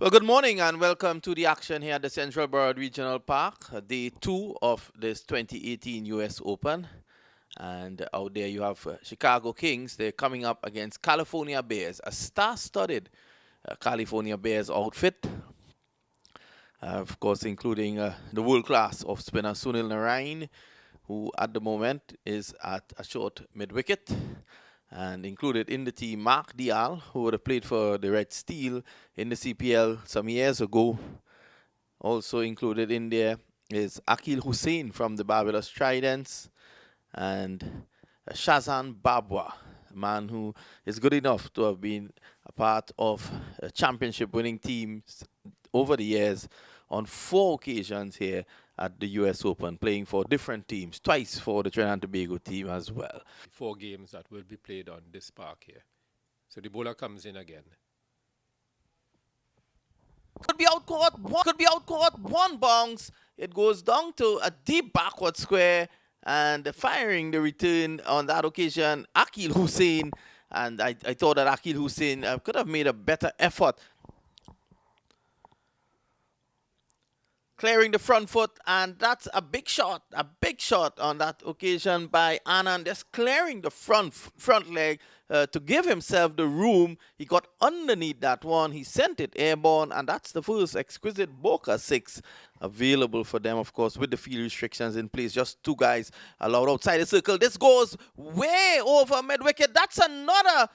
Well, good morning and welcome to the action here at the Central Burrard Regional Park, day two of this 2018 US Open. And out there you have Chicago Kings. They're coming up against California Bears, a star-studded California Bears outfit. Of course, including the world class off spinner Sunil Narain, who at the moment is at a short mid-wicket. And included in the team Mark Dial, who would have played for the Red Steel in the CPL some years ago. Also included in there is Akil Hussain from the Barbados Tridents and Shazan Babwa, a man who is good enough to have been a part of championship winning teams over the years on 4 occasions here at the US Open, playing for different teams, twice for the Trinidad and Tobago team as well. 4 games that will be played on this park here. So the bowler comes in again. Could be outcaught one bounce. It goes down to a deep backward square, and firing the return on that occasion, Akil Hussain. And I thought that Akil Hussain could have made a better effort clearing the front foot, and that's a big shot on that occasion by Anand, just clearing the front leg to give himself the room. He got underneath that one, he sent it airborne, and that's the first exquisite Boca 6 available for them, of course, with the field restrictions in place. Just 2 guys allowed outside the circle. This goes way over mid-wicket. That's another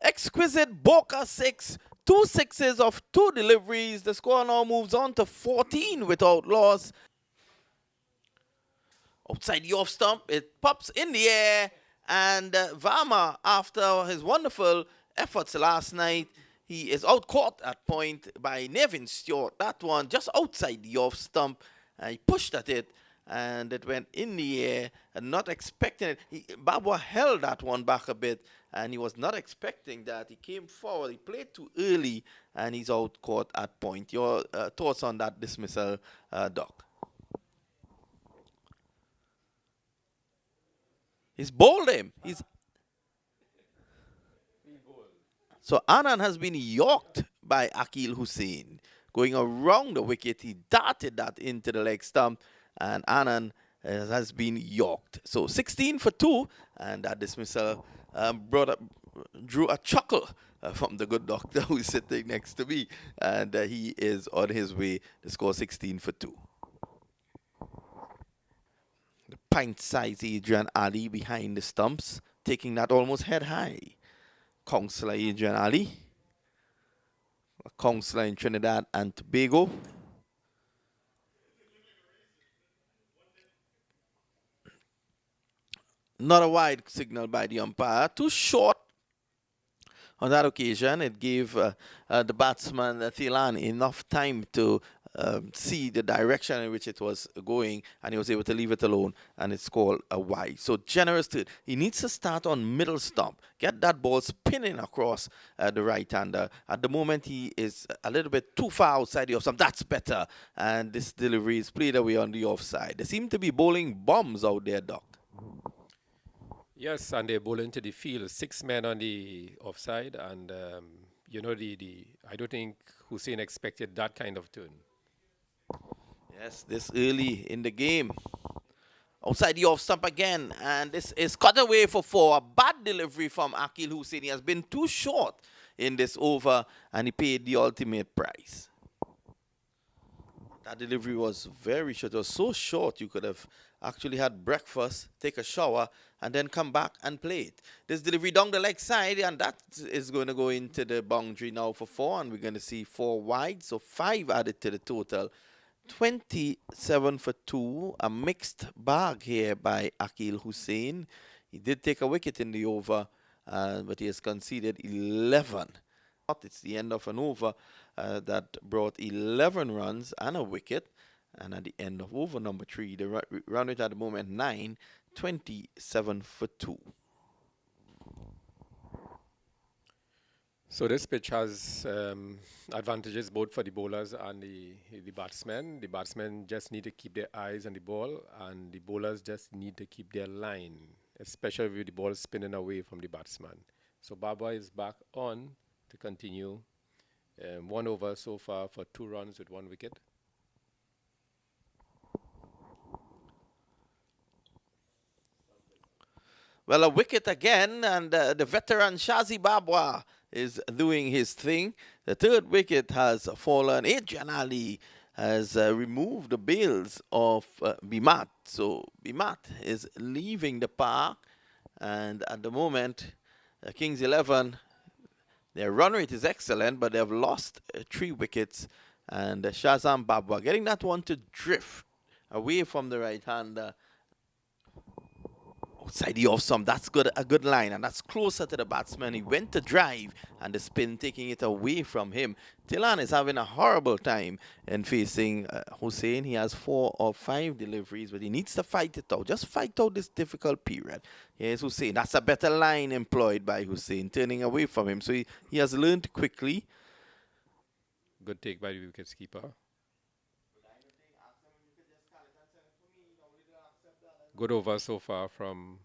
exquisite Boca 6. 2 sixes of 2 deliveries. The score now moves on to 14 without loss. Outside the off stump, it pops in the air, and Varma, after his wonderful efforts last night, he is out caught at point by Nevin Stewart. That one just outside the off stump. He pushed at it, and it went in the air, and not expecting it. Babwa held that one back a bit, and he was not expecting that. He came forward, he played too early, and he's out caught at point. Your thoughts on that dismissal, Doc? He's bowled him. So Anand has been yorked by Akil Hussain. Going around the wicket, he darted that into the leg stump, and Anand has been yorked. So 16 for 2, and that dismissal drew a chuckle from the good doctor who's sitting next to me, and he is on his way to score 16 for 2. The pint-sized Adrian Ali behind the stumps, taking that almost head high. Councillor Adrian Ali, a councillor in Trinidad and Tobago. Not a wide signal by the umpire. Too short on that occasion. It gave the batsman Thilan enough time to see the direction in which it was going, and he was able to leave it alone, and it's called a wide. So generous to it. He needs to start on middle stump, get that ball spinning across the right-hander. At the moment, he is a little bit too far outside the off stump. That's better, and this delivery is played away on the offside. They seem to be bowling bombs out there, Doc. Yes, and they bowl into the field. 6 men on the offside, and I don't think Hussein expected that kind of turn. Yes, this early in the game. Outside the off stump again, and this is cut away for 4. A bad delivery from Akil Hussain. He has been too short in this over, and he paid the ultimate price. That delivery was very short. It was so short you could have actually had breakfast, take a shower, and then come back and play it. This delivery down the leg side, and that is going to go into the boundary now for 4, and we're going to see 4 wide, so 5 added to the total. 27 for 2, a mixed bag here by Akil Hussain. He did take a wicket in the over, but he has conceded 11. It's the end of an over that brought 11 runs and a wicket. And at the end of over number 3, the run rate at the moment 9, 27 for 2. So this pitch has advantages both for the bowlers and the batsmen. The batsmen just need to keep their eyes on the ball, and the bowlers just need to keep their line, especially with the ball spinning away from the batsman. So Baba is back on to continue 1 over so far for 2 runs with 1 wicket. Well, a wicket again, and the veteran Shazi Babwa is doing his thing. The third wicket has fallen. Adrian Ali has removed the bails of Bimat. So Bimat is leaving the park, and at the moment, Kings 11, their run rate is excellent, but they have lost 3 wickets. And Shazam Babwa getting that one to drift away from the right-hander outside the off stump. That's good, a good line, and that's closer to the batsman. He went to drive, and the spin taking it away from him. Tilan is having a horrible time in facing Hussain. He has 4 or 5 deliveries, but he needs to fight it out. Just fight out this difficult period. Here's Hussain. That's a better line employed by Hussain, turning away from him. So he has learned quickly. Good take by the wicketkeeper. Good over so far from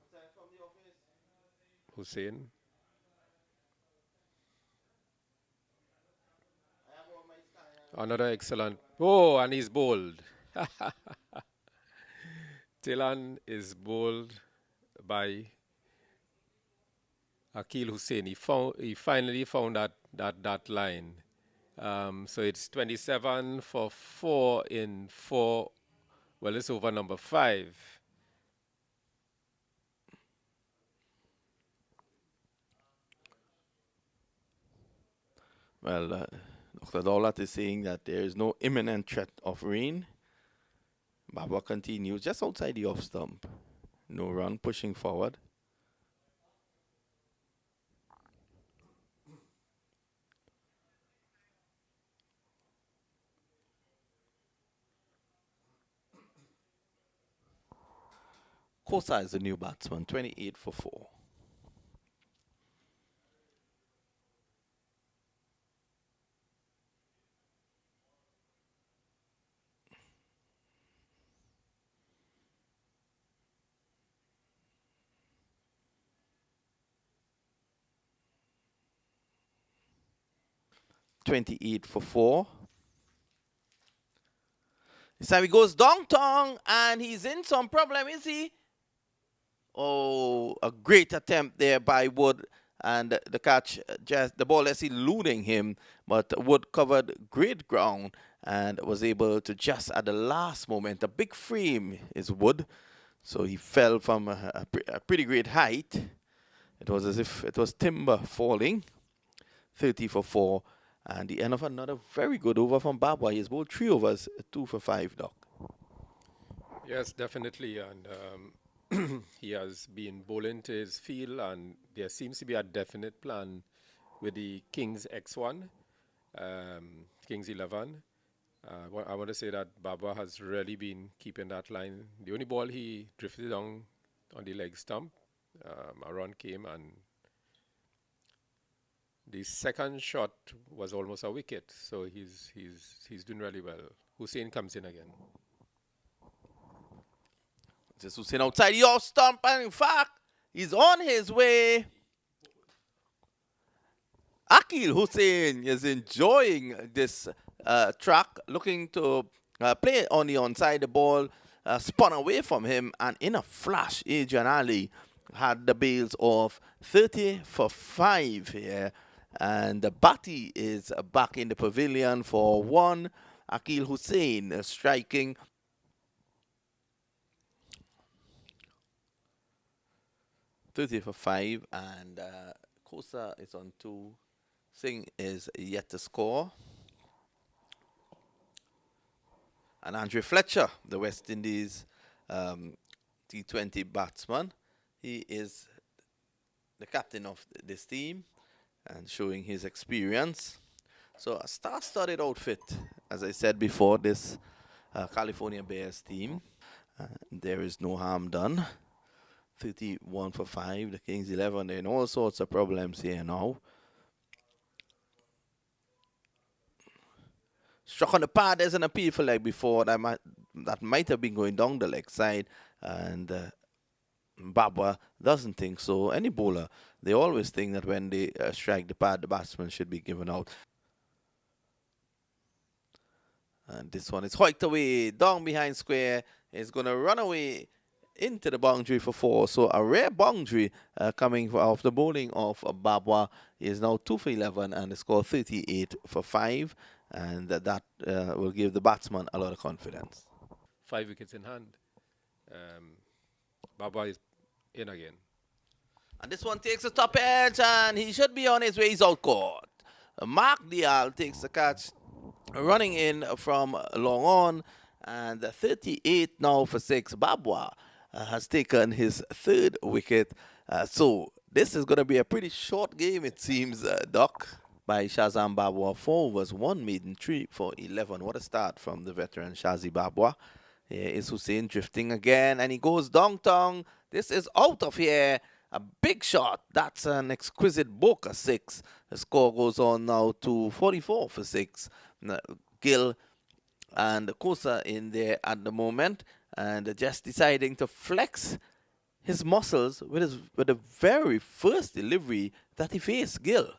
Hussain. Another excellent. Oh, and he's bowled. Tilan is bowled by Akil Hussain. He finally found that line. So it's 27 for 4 in 4. Well, it's over number 5. Well, Dr. Daulat is saying that there is no imminent threat of rain. Babwa continues just outside the off stump. No run, pushing forward. Kosa is the new batsman, 28 for 4. .28 for 4. This time he goes downtown, and he's in some problem, is he? Oh, a great attempt there by Wood, and the catch, just the ball is eluding him, but Wood covered great ground and was able to just at the last moment, a big frame is Wood, so he fell from a pretty great height. It was as if it was timber falling. 30 for 4, and the end of another very good over from Babwa. He's bowled 3 overs, 2 for 5, Doc. Yes, definitely, and he has been bowling to his field, and there seems to be a definite plan with the Kings X1, Kings 11. I want to say that Babwa has really been keeping that line. The only ball he drifted down on the leg stump, a run came, and the second shot was almost a wicket. So he's doing really well. Hussain comes in again. Just Hussain outside the off stump, and in fact, he's on his way. Akil Hussain is enjoying this track, looking to play on the onside. The ball spun away from him, and in a flash, Adrian Ali had the bails of 30 for 5 here. And the Bati is back in the pavilion for 1. Akil Hussain striking. .30 for 5, and Kosa is on 2. Singh is yet to score. And Andre Fletcher, the West Indies T20 batsman, he is the captain of this team and showing his experience. So a star-studded outfit, as I said before, this California Bears team. There is no harm done. 31 for 5, the Kings 11. They're in all sorts of problems here now. Struck on the pad, there's an appeal for leg before. That might have been going down the leg side. And Babwa doesn't think so. Any bowler, they always think that when they strike the pad, the batsman should be given out. And this one is hoiked away, down behind square. Is going to run away into the boundary for 4. So a rare boundary coming off the bowling of Babwa. Is now 2 for 11 and the score 38 for 5. And that will give the batsman a lot of confidence. 5 wickets in hand. Baba is in again. And this one takes the top edge and he should be on his way. He's out caught. Mark Dial takes the catch, running in from long on. And 38 now for 6. Babwa has taken his 3rd wicket. So this is going to be a pretty short game, it seems, Doc. By Shazam Babwa, 4 overs, 1 maiden, 3 for 11. What a start from the veteran Shazi Babwa. Here is Hussain drifting again, and he goes downtown. This is out of here. A big shot. That's an exquisite Boca 6. The score goes on now to 44 for 6. Gill and Kosa in there at the moment, and just deciding to flex his muscles with the very first delivery that he faced Gill.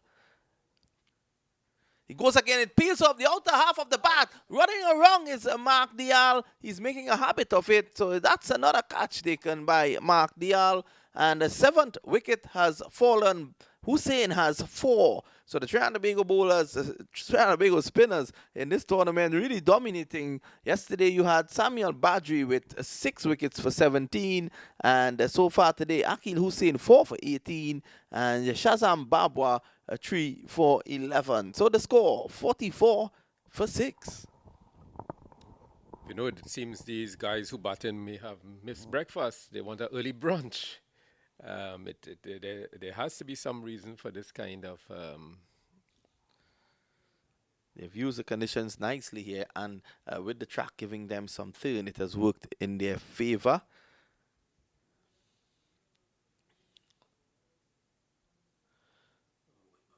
He goes again, it peels off the outer half of the bat. Running around is Mark Dial. He's making a habit of it. So that's another catch taken by Mark Dial. And the 7th wicket has fallen. Hussain has 4. So the Trinidad and Tobago bowlers, Trinidad and Tobago spinners in this tournament really dominating. Yesterday you had Samuel Badri with 6 wickets for 17. And so far today, Akil Hussain 4 for 18. And Shazam Babwa 3 for 11. So the score 44 for 6. You know, it seems these guys who bat in may have missed breakfast. They want an early brunch. There has to be some reason for this kind of... They've used the conditions nicely here, and with the track giving them some turn, it has worked in their favor.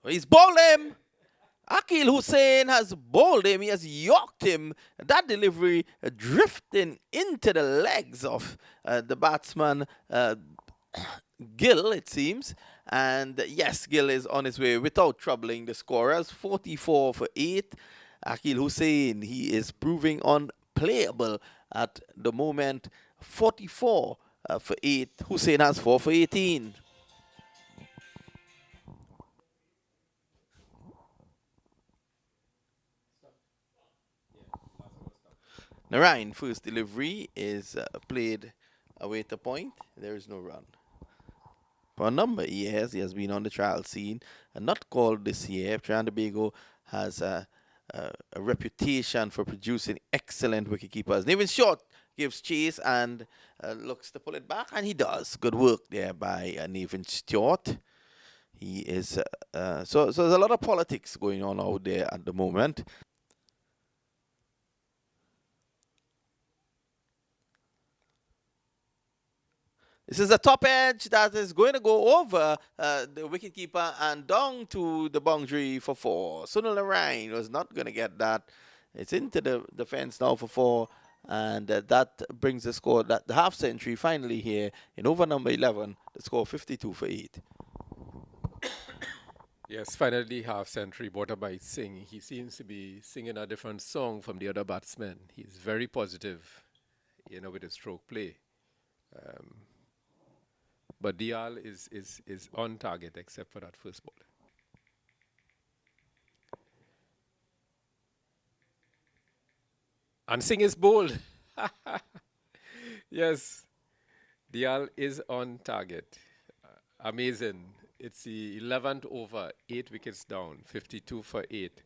He's bowled him. Akil Hussain has bowled him. He has yorked him. That delivery drifting into the legs of the batsman Gill, it seems. And yes, Gill is on his way without troubling the scorers. 44 for 8. Akil Hussain, he is proving unplayable at the moment. 44 for 8. Hussain has 4 for 18. Narayan, first delivery is played away at the point. There is no run. For a number of years, he has been on the trial scene and not called this year. Trinidad and Tobago has a reputation for producing excellent wicketkeepers. Nevin Short gives chase and looks to pull it back, and he does. Good work there by Nevin Stewart. He is so there's a lot of politics going on out there at the moment. This is a top edge that is going to go over the wicketkeeper and down to the boundary for 4. Sunil Narayan was not going to get that. It's into the fence now for 4. And that brings the score, the half century finally here in over number 11. The score 52 for 8. Yes, finally half century brought by Singh. He seems to be singing a different song from the other batsmen. He's very positive, with his stroke play. But Dial is on target except for that first ball. And Singh is bowled. Yes, Dial is on target. Amazing. It's the 11th over, 8 wickets down, 52 for 8.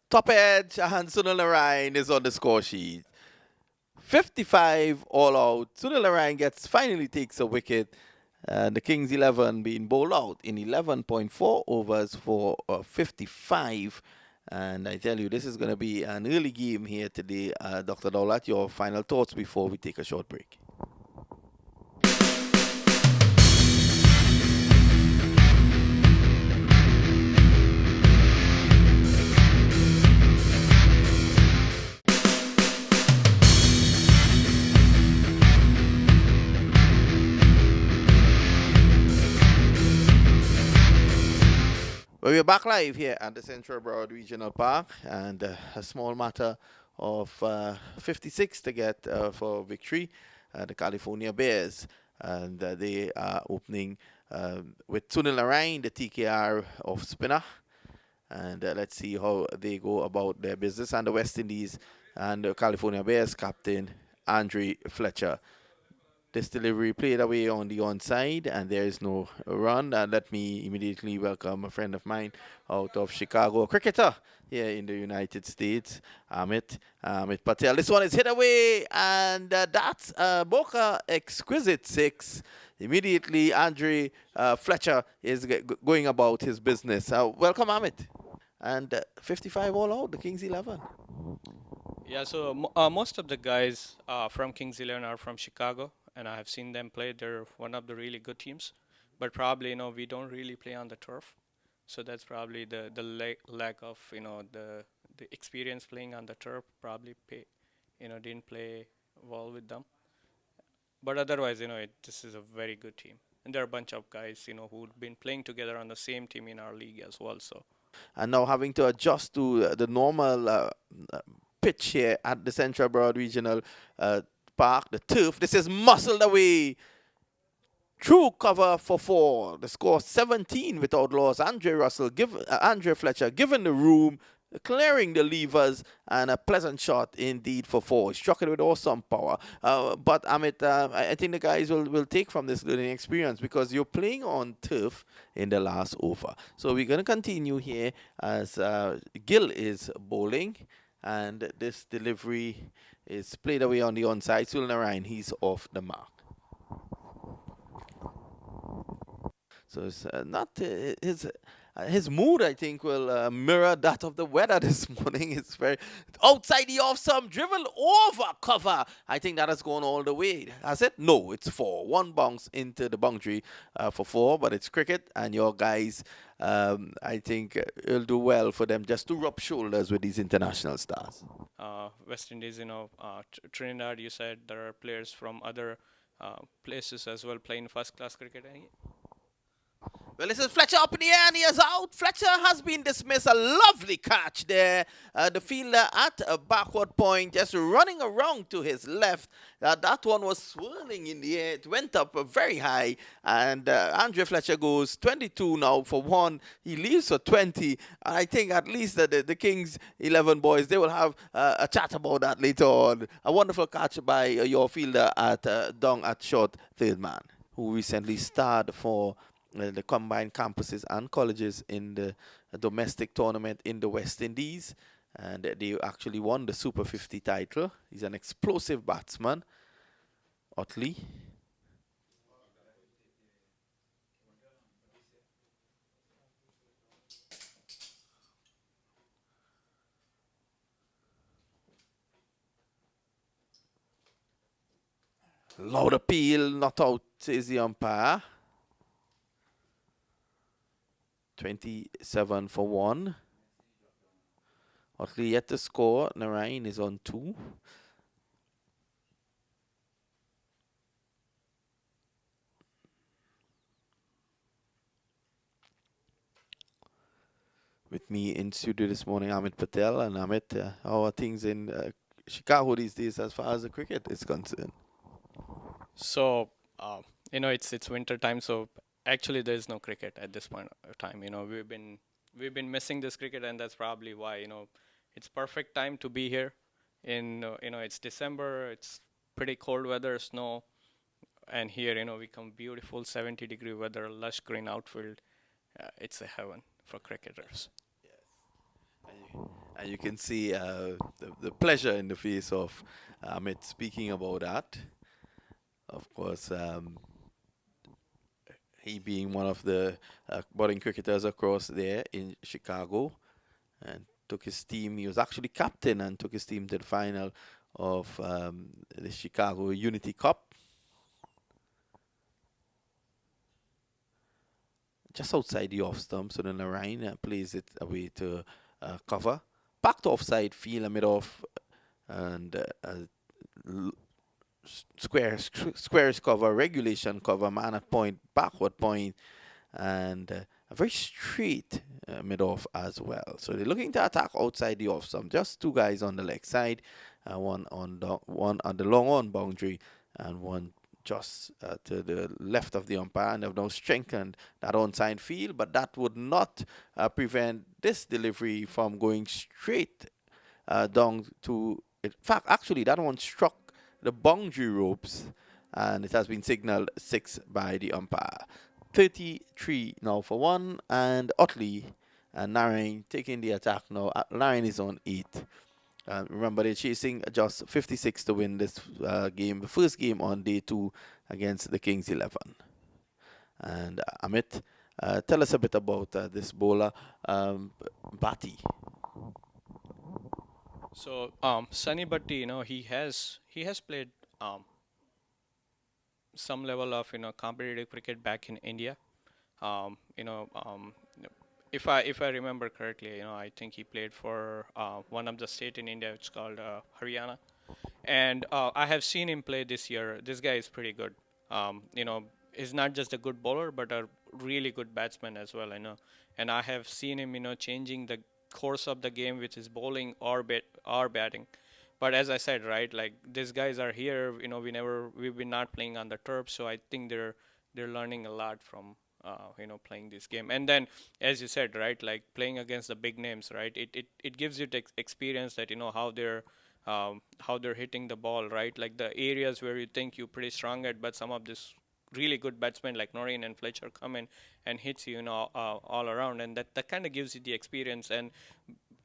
Top edge, and Sunil Narayan is on the score sheet. 55 all out. Sunil Narayan finally takes a wicket. The Kings 11 being bowled out in 11.4 overs for 55. And I tell you, this is going to be an early game here today. Dr. Daulat, your final thoughts before we take a short break. we're back live here at the Central Broad Regional Park, and a small matter of 56 to get for victory. The California Bears, and they are opening with Sunil Narain, the TKR of spinner. And let's see how they go about their business. And the West Indies and the California Bears captain, Andre Fletcher. This delivery played away on the onside, and there is no run. And let me immediately welcome a friend of mine out of Chicago, a cricketer here in the United States, Amit Patel. This one is hit away, and that's Boca exquisite six. Immediately, Andre Fletcher is going about his business. Welcome, Amit. And 55 all out, the Kings 11. Yeah, so most of the guys from Kings 11 are from Chicago, and I have seen them play. They're one of the really good teams, but probably we don't really play on the turf, so that's probably the lack of the experience playing on the turf. Probably didn't play well with them, but otherwise this is a very good team, and there are a bunch of guys who've been playing together on the same team in our league as well. So and now having to adjust to the normal pitch here at the Central Broad Regional Park, the turf. This is muscled away. True cover for 4. The score 17 without loss. Andre Fletcher given the room, clearing the levers, and a pleasant shot indeed for 4. He struck it with awesome power. But Amit, I think the guys will take from this learning experience, because you're playing on turf in the last over. So we're going to continue here as Gill is bowling, and this delivery is played away on the onside. Sunil Narain, he's off the mark. So it's not his mood, I think, will mirror that of the weather this morning. It's very outside the off stump, driven over cover. I think that has gone all the way. Has it? No, it's 4. One bounce into the boundary for 4, but it's cricket, and your guys, I think it'll do well for them just to rub shoulders with these international stars. West Indies, Trinidad, you said there are players from other places as well playing first-class cricket. Well, this is Fletcher up in the air, and he is out. Fletcher has been dismissed. A lovely catch there. The fielder at a backward point, just running around to his left. That one was swirling in the air. It went up very high. And Andre Fletcher goes 22 now for 1. He leaves for 20. I think at least the Kings 11 boys, they will have a chat about that later on. A wonderful catch by your fielder at down at short third man, who recently starred for the combined campuses and colleges in the domestic tournament in the West Indies, and they actually won the Super 50 title. He's an explosive batsman, Otley. Loud appeal, not out is the umpire. 27 for 1. Otley yet to score. Narain is on 2. With me in studio this morning, Amit Patel. And Amit, how are things in Chicago these days as far as the cricket is concerned? So, it's winter time, so actually there is no cricket at this point of time. We've been missing this cricket, and that's probably why. It's perfect time to be here. It's December. It's pretty cold weather, snow, and here we come beautiful 70-degree weather, lush green outfield. It's a heaven for cricketers. Yes, and you can see the pleasure in the face of Amit speaking about that. Of course. He being one of the budding cricketers across there in Chicago, and took his team. He was actually captain and took his team to the final of the Chicago Unity Cup. Just outside the off stump, so then Narain plays it away to cover. Packed offside field, mid-off, and squares cover, regulation cover, man at point, backward point, and a very straight mid-off as well. So they're looking to attack outside the off stump. Just two guys on the leg side, one on the long on boundary, and one just to the left of the umpire, and they've now strengthened that onside field, but that would not prevent this delivery from going straight down to. In fact, actually, that one struck the boundary ropes, and it has been signaled 6 by the umpire. 33 now for 1, and Otley and Narayan taking the attack now. Narayan is on 8. Remember, they're chasing just 56 to win this game, the first game on day 2 against the Kings 11. And Amit, tell us a bit about this bowler, Bhatti. So Sunny Bhatti, he has played some level of competitive cricket back in India. Um, you know, um, if I remember correctly, I think he played for one of the state in India. It's called Haryana, and I have seen him play this year. This guy is pretty good. He's not just a good bowler, but a really good batsman as well. And I have seen him, changing the course of the game, which is bowling or batting. But as I said, right, like these guys are here. We've been not playing on the turf, so I think they're learning a lot from playing this game. And then, as you said, right, like playing against the big names, right, it gives you the experience that how they're hitting the ball, right, like the areas where you think you're pretty strong at, but some of this really good batsmen like Noreen and Fletcher come in and hits you, all around, and that kind of gives you the experience. And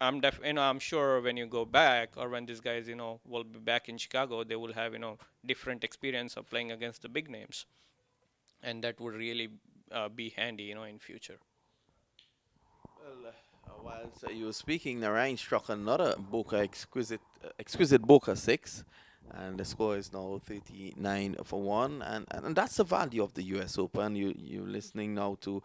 I'm sure when you go back, or when these guys will be back in Chicago, they will have different experience of playing against the big names, and that would really be handy in future. Well, whilst you were speaking, Narayan struck another exquisite Boca 6, and the score is now 39 for 1, and that's the value of the US Open. You're listening now to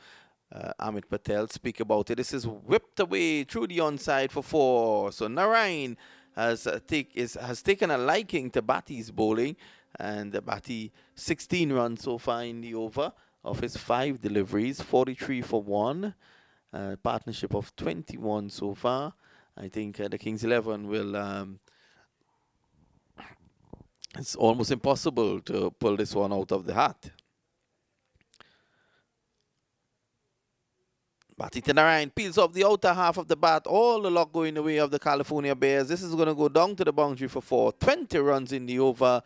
Amit Patel speak about it. This is whipped away through the onside for 4. So Narayan has taken a liking to Bhatti's bowling, and Bhatti 16 runs so far in the over of his 5 deliveries, 43 for 1. Partnership of 21 so far. I think the Kings 11 will. It's almost impossible to pull this one out of the hat. Bhatti Narayan peels off the outer half of the bat. All the luck going the way of the California Bears. This is going to go down to the boundary for 4. 20 runs in the over.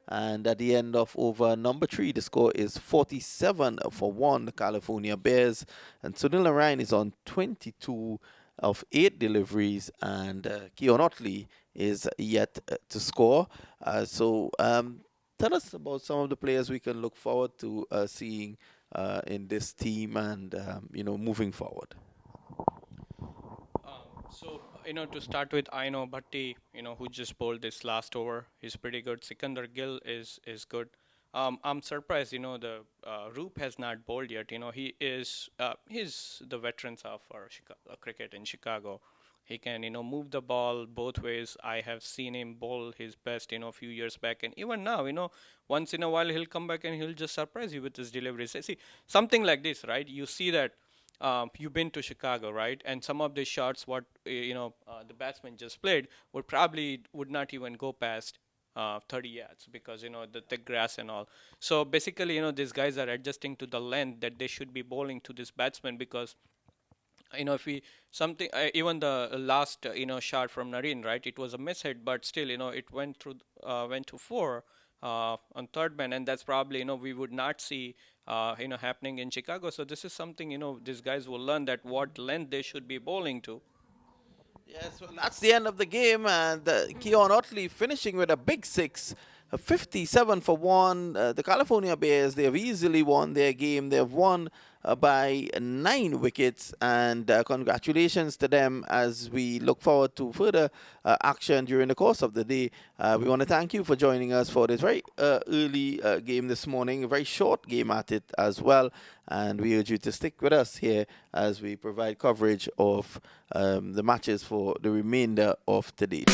And at the end of over number 3, the score is 47 for 1, the California Bears. And Sunil Narayan is on 22 of 8 deliveries, and Keon Otley is yet to score. So tell us about some of the players we can look forward to seeing in this team and, moving forward. So, to start with, I know Bhatti, who just bowled this last over. He's pretty good. Sikandar Gill is good. I'm surprised, the Roop has not bowled yet. He's the veterans of our cricket in Chicago. He can, move the ball both ways. I have seen him bowl his best, a few years back. And even now, once in a while he'll come back and he'll just surprise you with his deliveries. See, something like this, right? You see that you've been to Chicago, right? And some of the shots, what the batsman just played, would not even go past 30 yards because the thick grass and all. So basically, these guys are adjusting to the length that they should be bowling to this batsman because. If we something even the last shot from Nareen, right? It was a mishit, but still it went to 4 on third man, and that's probably we would not see happening in Chicago. So this is something these guys will learn that what length they should be bowling to. Yes, well, that's the end of the game, and Keon Otley finishing with a big 6, 57 for 1. The California Bears, they have easily won their game. They have won by 9 wickets, and congratulations to them as we look forward to further action during the course of the day. We want to thank you for joining us for this very early game this morning, a very short game at it as well, and we urge you to stick with us here as we provide coverage of the matches for the remainder of today.